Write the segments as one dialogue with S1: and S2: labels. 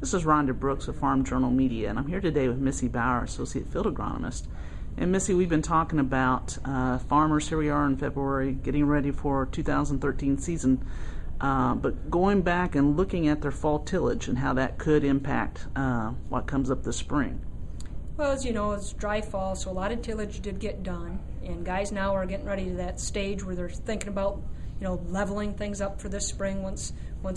S1: This is Rhonda Brooks of Farm Journal Media, and I'm here today with Missy Bauer, Associate Field Agronomist. And Missy, we've been talking about farmers. Here we are in February, getting ready for 2013 season, but going back and looking at their fall tillage and how that could impact what comes up this spring.
S2: Well, as you know, it's dry fall, so a lot of tillage did get done, and guys now are getting ready to that stage where they're thinking about, leveling things up for this spring once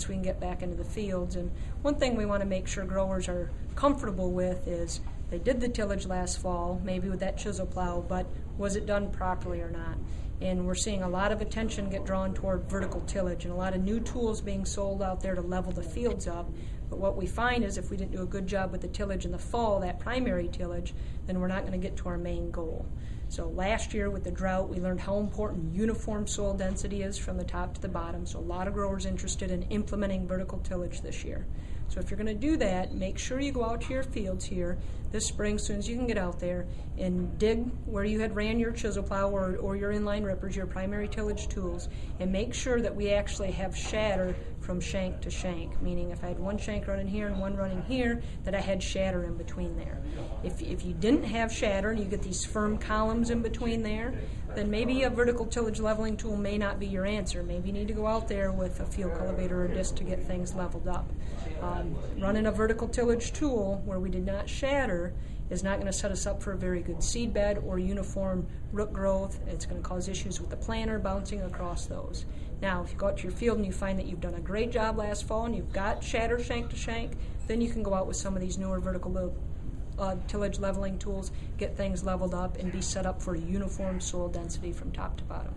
S2: we can get back into the fields. And one thing we want to make sure growers are comfortable with is they did the tillage last fall, maybe with that chisel plow, but was it done properly or not? And we're seeing a lot of attention get drawn toward vertical tillage and a lot of new tools being sold out there to level the fields up. But what we find is if we didn't do a good job with the tillage in the fall, that primary tillage, then we're not going to get to our main goal. So last year with the drought, we learned how important uniform soil density is from the top to the bottom. So a lot of growers interested in implementing vertical tillage this year. So if you're going to do that, make sure you go out to your fields here this spring, as soon as you can get out there, and dig where you had ran your chisel plow or your inline rippers, your primary tillage tools, and make sure that we actually have shatter from shank to shank, meaning if I had one shank running here and one running here, that I had shatter in between there. If you didn't have shatter and you get these firm columns in between there, then maybe a vertical tillage leveling tool may not be your answer. Maybe you need to go out there with a field cultivator or disc to get things leveled up. Running a vertical tillage tool where we did not shatter is not going to set us up for a very good seed bed or uniform root growth. It's going to cause issues with the planter bouncing across those. Now, if you go out to your field and you find that you've done a great job last fall and you've got shatter shank to shank, then you can go out with some of these newer vertical tillage leveling tools, get things leveled up, and be set up for uniform soil density from top to bottom.